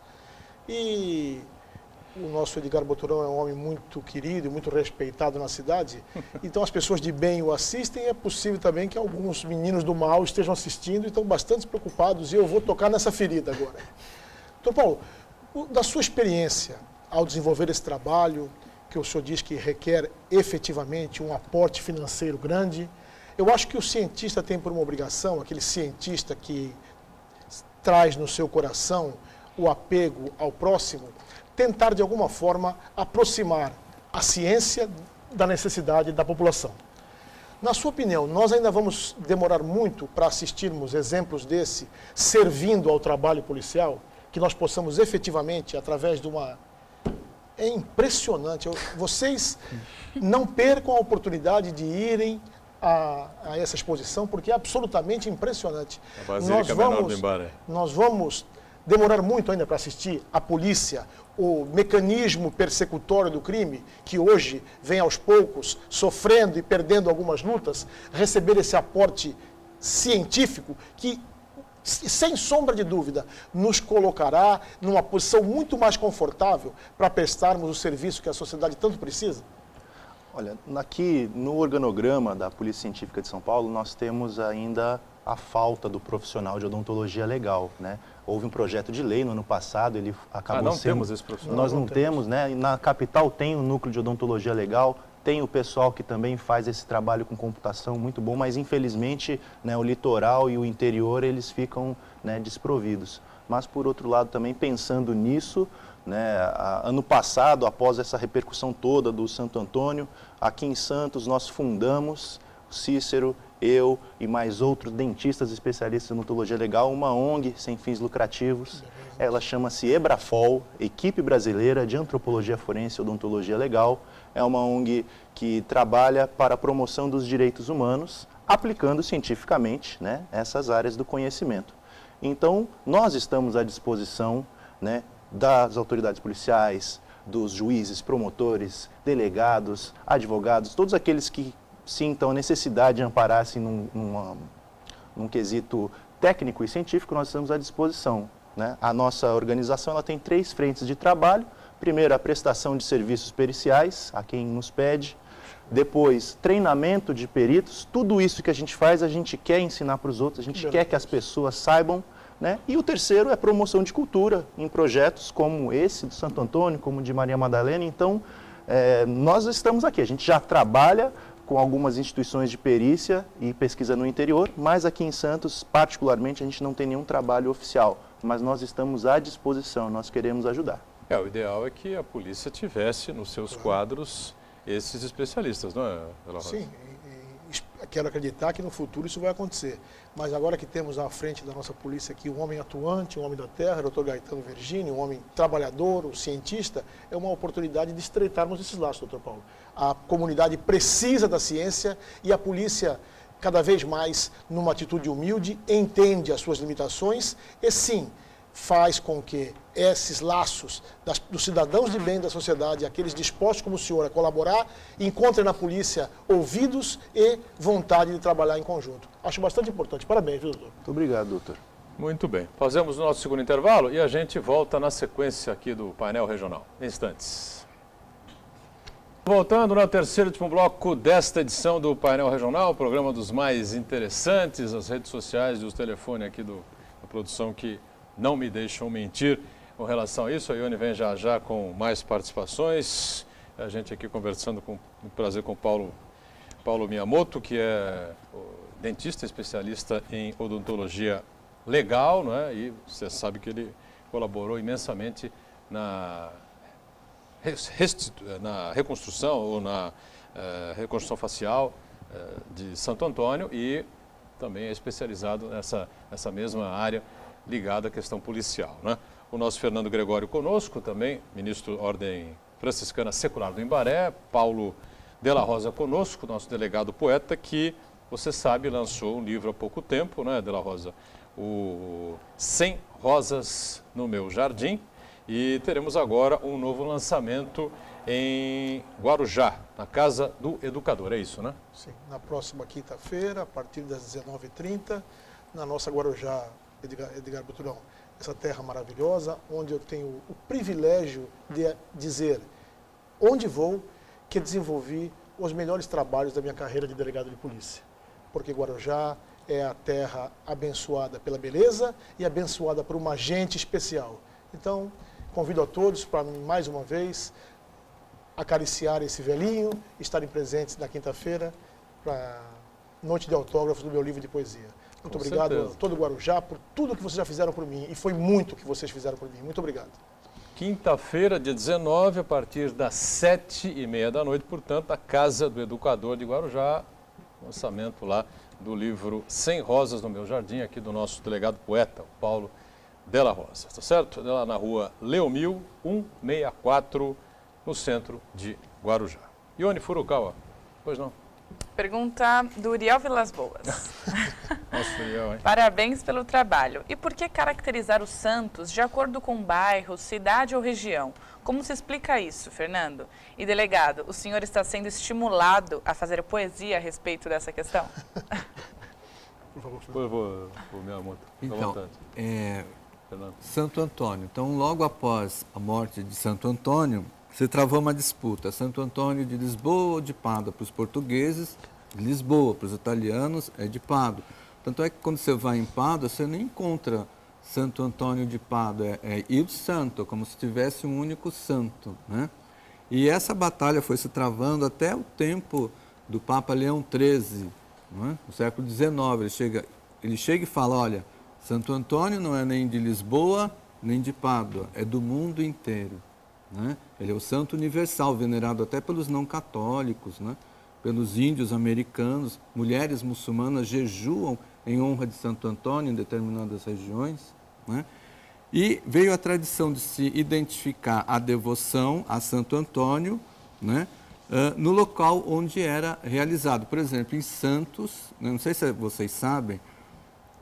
E o nosso Edgar Boturão é um homem muito querido e muito respeitado na cidade, então as pessoas de bem o assistem, e é possível também que alguns meninos do mal estejam assistindo e estão bastante preocupados, e eu vou tocar nessa ferida agora. Doutor Paulo, da sua experiência ao desenvolver esse trabalho, que o senhor diz que requer efetivamente um aporte financeiro grande, eu acho que o cientista tem por uma obrigação, aquele cientista que traz no seu coração o apego ao próximo, tentar de alguma forma aproximar a ciência da necessidade da população. Na sua opinião, nós ainda vamos demorar muito para assistirmos exemplos desse servindo ao trabalho policial, que nós possamos efetivamente, através de uma... É impressionante, vocês não percam a oportunidade de irem a essa exposição, porque é absolutamente impressionante. A Basílica Menor do Imbaré. Nós vamos demorar muito ainda para assistir a polícia, o mecanismo persecutório do crime, que hoje vem aos poucos sofrendo e perdendo algumas lutas, receber esse aporte científico que, sem sombra de dúvida, nos colocará numa posição muito mais confortável para prestarmos o serviço que a sociedade tanto precisa? Olha, aqui no organograma da Polícia Científica de São Paulo, nós temos ainda a falta do profissional de odontologia legal, né? Houve um projeto de lei no ano passado, ele acabou não sendo... temos esse profissional. Nós não temos, né? E na capital tem o núcleo de odontologia legal, tem o pessoal que também faz esse trabalho com computação muito bom, mas infelizmente, né, o litoral e o interior, eles ficam, né, desprovidos. Mas por outro lado também pensando nisso, né, ano passado, após essa repercussão toda do Santo Antônio, aqui em Santos nós fundamos, o Cícero, eu e mais outros dentistas especialistas em odontologia legal, uma ONG sem fins lucrativos. Ela chama-se Ebrafol, Equipe Brasileira de Antropologia Forense e Odontologia Legal. É uma ONG que trabalha para a promoção dos direitos humanos, aplicando cientificamente, né, essas áreas do conhecimento. Então, nós estamos à disposição, né, das autoridades policiais, dos juízes, promotores, delegados, advogados, todos aqueles que sintam a necessidade de amparar-se num quesito técnico e científico, nós estamos à disposição, né? A nossa organização ela tem 3 frentes de trabalho. Primeiro, a prestação de serviços periciais, a quem nos pede. Depois, treinamento de peritos. Tudo isso que a gente faz, a gente quer ensinar para os outros, a gente quer que as pessoas saibam, né? E o terceiro é promoção de cultura em projetos como esse do Santo Antônio, como o de Maria Madalena. Então, nós estamos aqui, a gente já trabalha com algumas instituições de perícia e pesquisa no interior, mas aqui em Santos, particularmente, a gente não tem nenhum trabalho oficial, mas nós estamos à disposição, nós queremos ajudar. O ideal é que a polícia tivesse nos seus quadros esses especialistas, não é, Dela Rosa? Sim, quero acreditar que no futuro isso vai acontecer. Mas agora que temos à frente da nossa polícia aqui um homem atuante, um homem da terra, o Dr. Gaetano Vergini, um homem trabalhador, um cientista, é uma oportunidade de estreitarmos esses laços, Dr. Paulo. A comunidade precisa da ciência e a polícia, cada vez mais, numa atitude humilde, entende as suas limitações e, sim, faz com que esses laços dos cidadãos de bem da sociedade, aqueles dispostos como o senhor a colaborar, encontrem na polícia ouvidos e vontade de trabalhar em conjunto. Acho bastante importante. Parabéns, viu, doutor? Muito obrigado, doutor. Muito bem. Fazemos o nosso segundo intervalo e a gente volta na sequência aqui do painel regional. Instantes. Voltando no terceiro e último bloco desta edição do painel regional, o programa dos mais interessantes, as redes sociais e os telefones aqui da produção que não me deixam mentir com relação a isso. A Ione vem já já com mais participações. A gente aqui conversando com muito prazer com o Paulo Miyamoto, que é dentista especialista em odontologia legal, não é? E você sabe que ele colaborou imensamente na reconstrução ou na reconstrução facial de Santo Antônio e também é especializado nessa mesma área ligada à questão policial, né? O nosso Fernando Gregório conosco, também ministro Ordem Franciscana Secular do Imbaré, Paulo Della Rosa conosco, nosso delegado poeta, que, você sabe, lançou um livro há pouco tempo, né, Della Rosa? O 100 Rosas no Meu Jardim, e teremos agora um novo lançamento em Guarujá, na Casa do Educador, é isso, né? Sim, na próxima quinta-feira, a partir das 19h30, na nossa Guarujá, Edgar Buturão, essa terra maravilhosa, onde eu tenho o privilégio de dizer onde vou, que desenvolvi os melhores trabalhos da minha carreira de delegado de polícia. Porque Guarujá é a terra abençoada pela beleza e abençoada por uma gente especial. Então, convido a todos para, mais uma vez, acariciar esse velhinho, estarem presentes na quinta-feira para a noite de autógrafos do meu livro de poesia. Muito obrigado a todo o Guarujá por tudo que vocês já fizeram por mim. E foi muito que vocês fizeram por mim. Muito obrigado. Quinta-feira, dia 19, a partir das 7h30 da noite, portanto, a Casa do Educador de Guarujá, lançamento lá do livro 100 Rosas no Meu Jardim, aqui do nosso delegado poeta, Paulo Della Rosa, tá certo? Lá na rua Leomil, 164, no centro de Guarujá. Ione Furukawa, pois não? Pergunta do Uriel Vilas Boas. Nossa, Uriel, hein? Parabéns pelo trabalho. E por que caracterizar os santos de acordo com bairro, cidade ou região? Como se explica isso, Fernando? E delegado, o senhor está sendo estimulado a fazer poesia a respeito dessa questão? Por favor, meu amor. Então, Santo Antônio. Então, logo após a morte de Santo Antônio, se travou uma disputa. Santo Antônio de Lisboa ou de Pádua para os portugueses, de Lisboa para os italianos é de Pádua. Tanto é que quando você vai em Pádua, você não encontra Santo Antônio de Pádua, é Il Santo, como se tivesse um único santo, né? E essa batalha foi se travando até o tempo do Papa Leão XIII, né? No século XIX. Ele chega e fala, olha, Santo Antônio não é nem de Lisboa, nem de Pádua, é do mundo inteiro. Né? Ele é o santo universal, venerado até pelos não católicos, né? Pelos índios americanos. Mulheres muçulmanas jejuam em honra de Santo Antônio em determinadas regiões. Né? E veio a tradição de se identificar a devoção a Santo Antônio, né? No local onde era realizado. Por exemplo, em Santos, não sei se vocês sabem,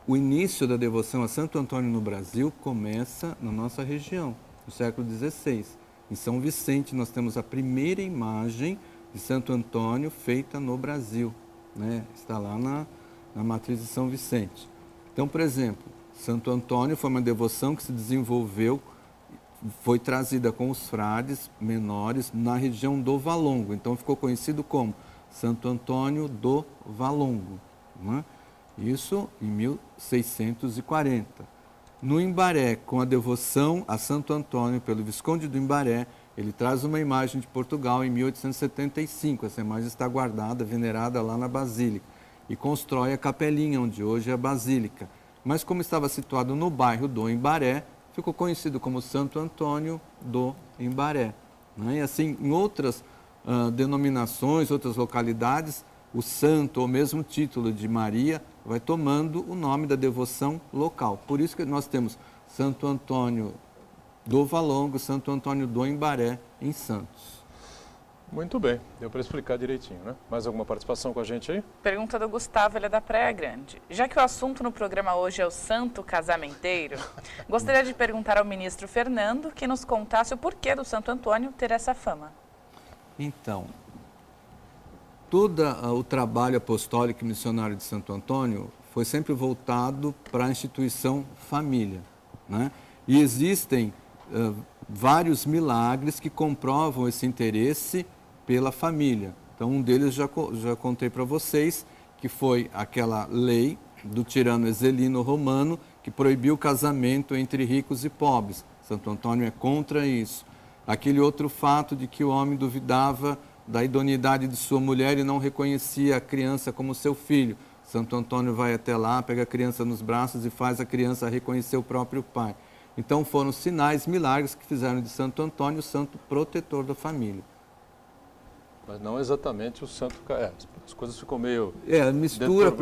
o início da devoção a Santo Antônio no Brasil começa na nossa região, no século XVI. Em São Vicente, nós temos a primeira imagem de Santo Antônio feita no Brasil, né? Está lá na matriz de São Vicente. Então, por exemplo, Santo Antônio foi uma devoção que se desenvolveu, foi trazida com os frades menores na região do Valongo. Então, ficou conhecido como Santo Antônio do Valongo, né? Isso em 1640. No Imbaré, com a devoção a Santo Antônio pelo Visconde do Imbaré, ele traz uma imagem de Portugal em 1875. Essa imagem está guardada, venerada lá na Basílica. E constrói a capelinha, onde hoje é a Basílica. Mas como estava situado no bairro do Imbaré, ficou conhecido como Santo Antônio do Imbaré. Né? E assim, em outras denominações, outras localidades, o santo, ou mesmo título de Maria, vai tomando o nome da devoção local. Por isso que nós temos Santo Antônio do Valongo, Santo Antônio do Imbaré, em Santos. Muito bem, deu para explicar direitinho, né? Mais alguma participação com a gente aí? Pergunta do Gustavo, ele é da Praia Grande. Já que o assunto no programa hoje é o santo casamenteiro, gostaria de perguntar ao ministro Fernando que nos contasse o porquê do Santo Antônio ter essa fama. Então, todo o trabalho apostólico e missionário de Santo Antônio foi sempre voltado para a instituição família, né? E existem vários milagres que comprovam esse interesse pela família. Então, um deles já contei para vocês, que foi aquela lei do tirano Exelino Romano que proibiu o casamento entre ricos e pobres. Santo Antônio é contra isso. Aquele outro fato de que o homem duvidava da idoneidade de sua mulher e não reconhecia a criança como seu filho. Santo Antônio vai até lá, pega a criança nos braços e faz a criança reconhecer o próprio pai. Então foram sinais, milagres que fizeram de Santo Antônio o santo protetor da família. Mas não exatamente o santo... as coisas ficam meio... mistura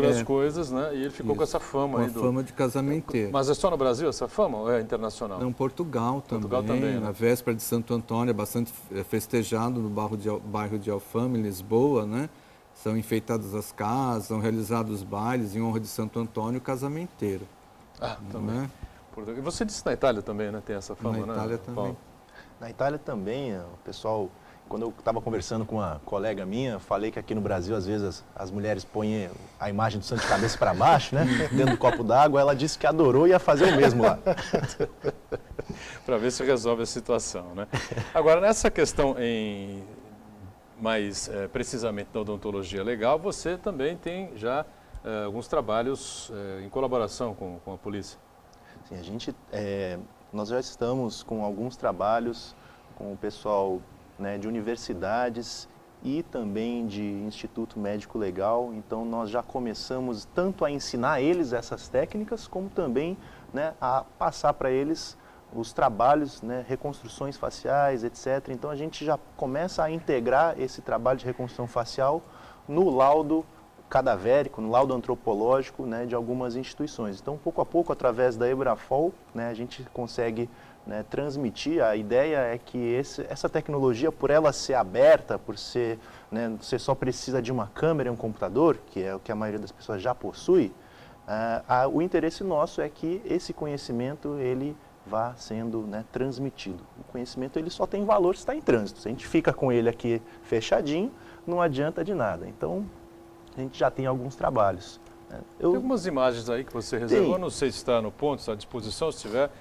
as coisas, né? E ele ficou com essa fama aí. Fama de casamenteiro. Mas é só no Brasil essa fama ou é internacional? Não, Portugal também, né? Na véspera de Santo Antônio, é bastante festejado no bairro de Alfama, em Lisboa, né? São enfeitadas as casas, são realizados bailes em honra de Santo Antônio, casamenteiro. Também. Né? E você disse na Itália também, né? Tem essa fama, né? Na Itália também. Paulo? Na Itália também, o pessoal... Quando eu estava conversando com uma colega minha, falei que aqui no Brasil, às vezes, as mulheres põem a imagem do santo de cabeça para baixo, né? Dentro do copo d'água. Ela disse que adorou e ia fazer o mesmo lá. Para ver se resolve a situação, né? Agora, nessa questão mais precisamente da odontologia legal, você também tem já alguns trabalhos em colaboração com a polícia. Sim, nós já estamos com alguns trabalhos com o pessoal, né, de universidades e também de Instituto Médico Legal. Então, nós já começamos tanto a ensinar eles essas técnicas, como também, né, a passar para eles os trabalhos, né, reconstruções faciais, etc. Então, a gente já começa a integrar esse trabalho de reconstrução facial no laudo cadavérico, no laudo antropológico, né, de algumas instituições. Então, pouco a pouco, através da Ebrafol, né, a gente consegue, né, transmitir. A ideia é que essa tecnologia, por ela ser aberta, por ser, né, você só precisa de uma câmera e um computador, que é o que a maioria das pessoas já possui, o interesse nosso é que esse conhecimento ele vá sendo, né, transmitido. O conhecimento ele só tem valor se está em trânsito. Se a gente fica com ele aqui fechadinho, não adianta de nada. Então, a gente já tem alguns trabalhos. Tem algumas imagens aí que você reservou, não sei se está no ponto, está à disposição, se tiver.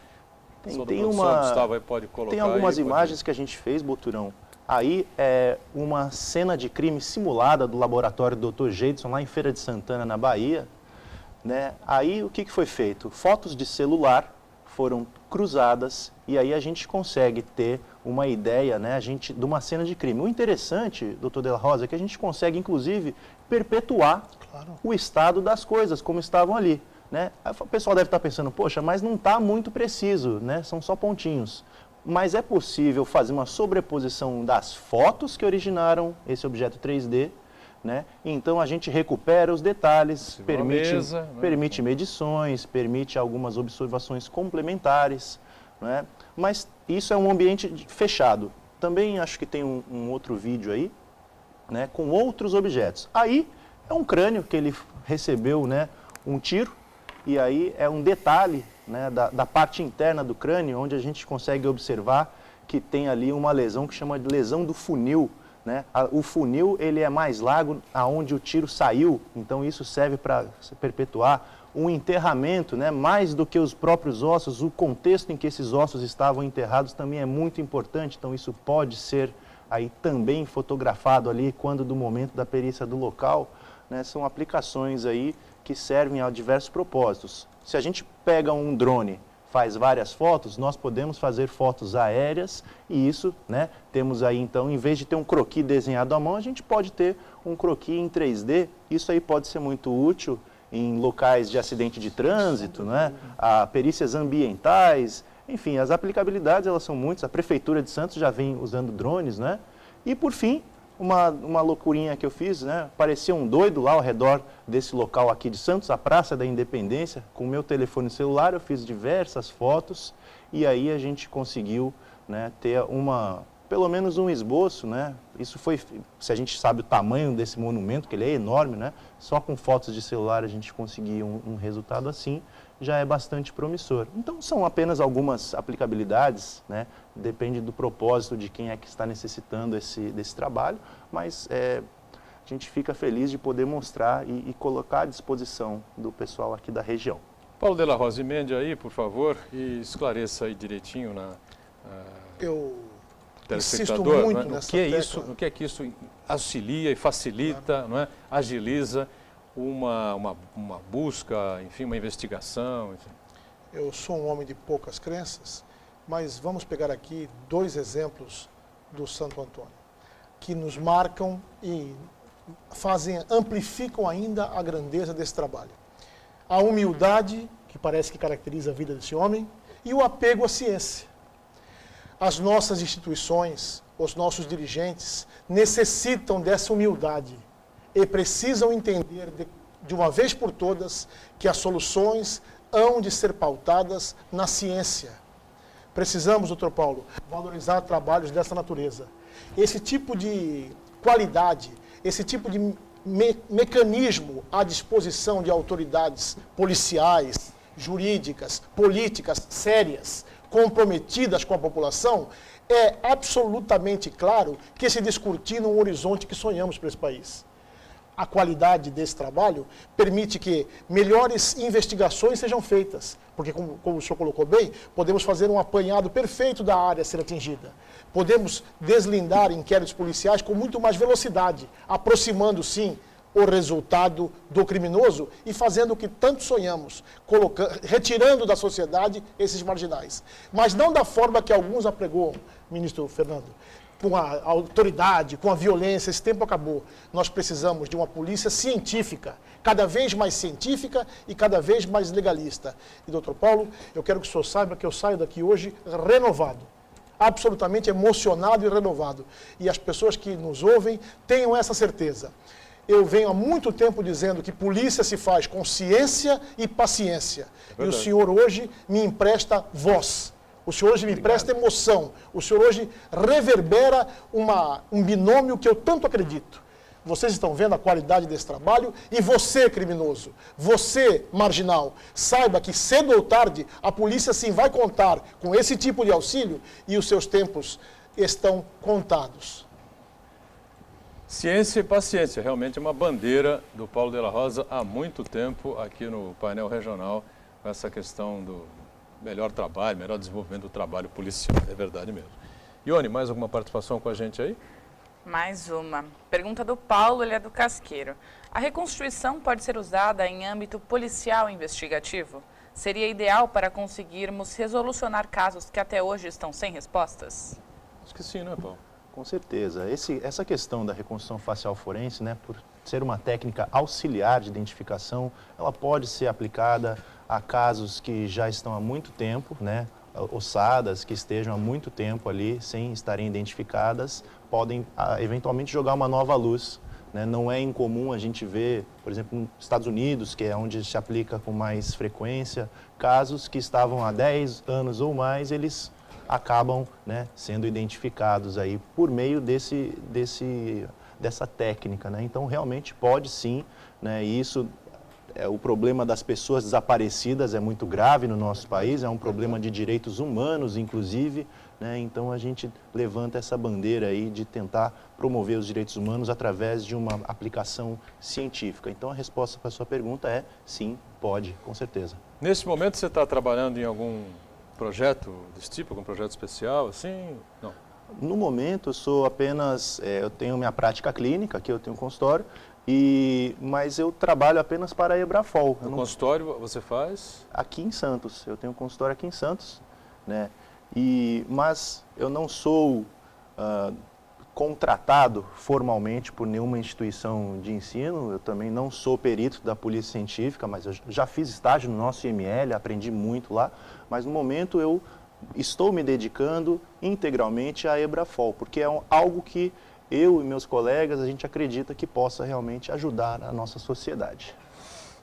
Gustavo aí pode colocar. Tem algumas aí, imagens que a gente fez, Boturão. Aí é uma cena de crime simulada do laboratório do Dr. Jeidson, lá em Feira de Santana, na Bahia. Né? Aí o que foi feito? Fotos de celular foram cruzadas e aí a gente consegue ter uma ideia, né, de uma cena de crime. O interessante, doutor De La Rosa, é que a gente consegue, inclusive, perpetuar o estado das coisas, como estavam ali. Né? O pessoal deve estar pensando, poxa, mas não está muito preciso, né? São só pontinhos. Mas é possível fazer uma sobreposição das fotos que originaram esse objeto 3D, né? Então a gente recupera os detalhes, permite medições, permite algumas observações complementares, né? Mas isso é um ambiente fechado. Também acho que tem um outro vídeo aí, né, com outros objetos. Aí é um crânio que ele recebeu, né, um tiro, e aí é um detalhe, né, da parte interna do crânio, onde a gente consegue observar que tem ali uma lesão que chama de lesão do funil. Né? O funil ele é mais largo aonde o tiro saiu, então isso serve para perpetuar um enterramento, né? Mais do que os próprios ossos, o contexto em que esses ossos estavam enterrados também é muito importante, então isso pode ser aí também fotografado ali quando do momento da perícia do local, né? São aplicações aí que servem a diversos propósitos. Se a gente pega um drone, faz várias fotos, nós podemos fazer fotos aéreas e isso, né, temos aí então, em vez de ter um croquis desenhado à mão, a gente pode ter um croquis em 3D. Isso aí pode ser muito útil em locais de acidente de trânsito, né, a perícias ambientais, enfim, as aplicabilidades elas são muitas. A Prefeitura de Santos já vem usando drones, né, e por fim, uma loucurinha que eu fiz, né? Parecia um doido lá ao redor desse local aqui de Santos, a Praça da Independência. Com o meu telefone celular eu fiz diversas fotos e aí a gente conseguiu, né, ter pelo menos um esboço, né? Isso foi, se a gente sabe o tamanho desse monumento, que ele é enorme, né? Só com fotos de celular a gente conseguir um resultado assim, já é bastante promissor. Então são apenas algumas aplicabilidades, né? Depende do propósito de quem é que está necessitando desse trabalho, mas a gente fica feliz de poder mostrar e colocar à disposição do pessoal aqui da região. Paulo De La Rosa, emende aí, por favor, e esclareça aí direitinho Eu telespectador, muito né? O que é que isso auxilia e facilita, não é? Agiliza uma busca, enfim, uma investigação. Enfim. Eu sou um homem de poucas crenças, mas vamos pegar aqui 2 exemplos do Santo Antônio, que nos marcam e amplificam ainda a grandeza desse trabalho. A humildade, que parece que caracteriza a vida desse homem, e o apego à ciência. As nossas instituições, os nossos dirigentes, necessitam dessa humildade e precisam entender de uma vez por todas que as soluções hão de ser pautadas na ciência. Precisamos, doutor Paulo, valorizar trabalhos dessa natureza. Esse tipo de qualidade, esse tipo de mecanismo à disposição de autoridades policiais, jurídicas, políticas sérias, comprometidas com a população, é absolutamente claro que se descortina um horizonte que sonhamos para esse país. A qualidade desse trabalho permite que melhores investigações sejam feitas, porque, como o senhor colocou bem, podemos fazer um apanhado perfeito da área a ser atingida. Podemos deslindar inquéritos policiais com muito mais velocidade, aproximando, sim, o resultado do criminoso e fazendo o que tanto sonhamos, retirando da sociedade esses marginais. Mas não da forma que alguns apregoam, ministro Fernando, com a autoridade, com a violência. Esse tempo acabou. Nós precisamos de uma polícia científica, cada vez mais científica e cada vez mais legalista. E, doutor Paulo, eu quero que o senhor saiba que eu saio daqui hoje renovado, absolutamente emocionado e renovado. E as pessoas que nos ouvem tenham essa certeza. eu venho há muito tempo dizendo que polícia se faz com ciência e paciência. E o senhor hoje me empresta voz. O senhor hoje me empresta emoção. O senhor hoje reverbera um binômio que eu tanto acredito. Vocês estão vendo a qualidade desse trabalho e você, criminoso, você, marginal, saiba que cedo ou tarde a polícia sim vai contar com esse tipo de auxílio e os seus tempos estão contados. Ciência e paciência, realmente é uma bandeira do Paulo de la Rosa há muito tempo aqui no painel regional, com essa questão do melhor trabalho, melhor desenvolvimento do trabalho policial, é verdade mesmo. Ione, mais alguma participação com a gente aí? Mais uma. Pergunta do Paulo, ele é do Casqueiro. A reconstituição pode ser usada em âmbito policial investigativo? Seria ideal para conseguirmos resolucionar casos que até hoje estão sem respostas? Acho que sim, né, Paulo? Com certeza. Essa questão da reconstrução facial forense, né, por ser uma técnica auxiliar de identificação, ela pode ser aplicada a casos que já estão há muito tempo, né, ossadas que estejam há muito tempo ali sem estarem identificadas, podem eventualmente jogar uma nova luz. Né? Não é incomum a gente ver, por exemplo, nos Estados Unidos, que é onde se aplica com mais frequência, casos que estavam há 10 anos ou mais, eles acabam, né, sendo identificados aí por meio dessa técnica. Né? Então, realmente pode sim, né, e isso... o problema das pessoas desaparecidas é muito grave no nosso país, é um problema de direitos humanos, inclusive, né? Então a gente levanta essa bandeira aí de tentar promover os direitos humanos através de uma aplicação científica. Então a resposta para a sua pergunta é sim, pode, com certeza. Nesse momento você está trabalhando em algum projeto desse tipo, algum projeto especial, assim? Não. No momento eu sou apenas, eu tenho minha prática clínica, aqui eu tenho um consultório, mas eu trabalho apenas para a Ebrafol. No consultório você faz? Aqui em Santos, eu tenho um consultório aqui em Santos, né? Mas eu não sou contratado formalmente por nenhuma instituição de ensino, eu também não sou perito da Polícia Científica, mas eu já fiz estágio no nosso IML, aprendi muito lá, mas no momento eu estou me dedicando integralmente à Ebrafol, porque é algo que eu e meus colegas, a gente acredita que possa realmente ajudar a nossa sociedade.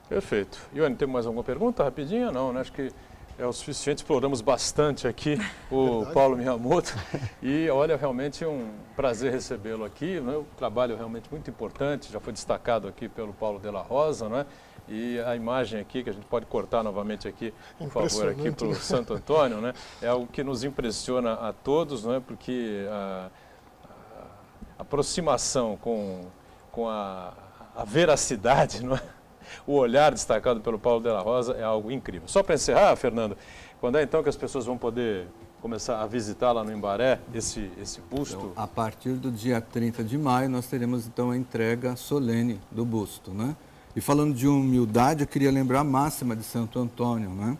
Perfeito. Ione, tem mais alguma pergunta rapidinha? Não, né? Acho que é o suficiente, exploramos bastante aqui o Paulo Miyamoto e olha, realmente é um prazer recebê-lo aqui, né? Um trabalho realmente muito importante, já foi destacado aqui pelo Paulo de la Rosa, né? E a imagem aqui, que a gente pode cortar novamente aqui, por favor, aqui para o Santo Antônio, né? É algo que nos impressiona a todos, né? Porque a aproximação com a veracidade, não é? O olhar destacado pelo Paulo de la Rosa é algo incrível. Só para encerrar, Fernando, quando é então que as pessoas vão poder começar a visitar lá no Imbaré esse busto? Então, a partir do dia 30 de maio nós teremos então a entrega solene do busto, né? E falando de humildade, eu queria lembrar a máxima de Santo Antônio, né?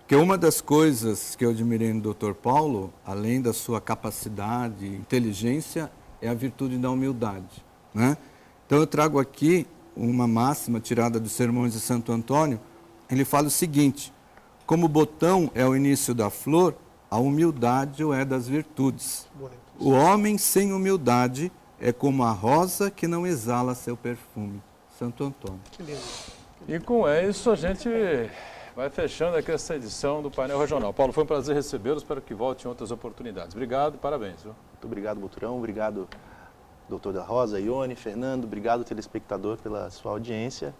Que uma das coisas que eu admirei no Dr. Paulo, além da sua capacidade e inteligência, é a virtude da humildade, né? Então eu trago aqui uma máxima tirada dos Sermões de Santo Antônio. Ele fala o seguinte: como o botão é o início da flor, a humildade o é das virtudes. O homem sem humildade é como a rosa que não exala seu perfume. Santo Antônio. Que lindo. E com isso a gente vai fechando aqui essa edição do Painel Regional. Paulo, foi um prazer recebê-lo, espero que volte em outras oportunidades. Obrigado e parabéns. Viu? Muito obrigado, Buturão, obrigado, doutor da Rosa, Ione, Fernando, obrigado, telespectador, pela sua audiência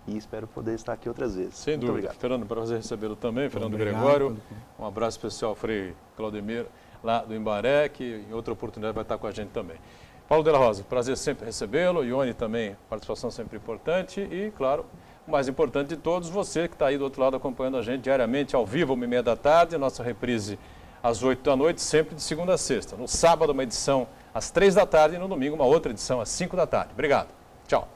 e espero poder estar aqui outras vezes. Sem Muito dúvida. Obrigado. Fernando, prazer recebê-lo também, Fernando Obrigado. Gregório. Um abraço especial ao Frei Claudemir, lá do Imbaré, que em outra oportunidade vai estar com a gente também. Paulo de la Rosa, prazer sempre recebê-lo, Ione também, participação sempre importante e, claro, o mais importante de todos, você que está aí do outro lado acompanhando a gente diariamente, ao vivo, 1h30 da tarde, nossa reprise às 8 da noite, sempre de segunda a sexta. No sábado, uma edição às 3 da tarde e no domingo, uma outra edição às 5 da tarde. Obrigado. Tchau.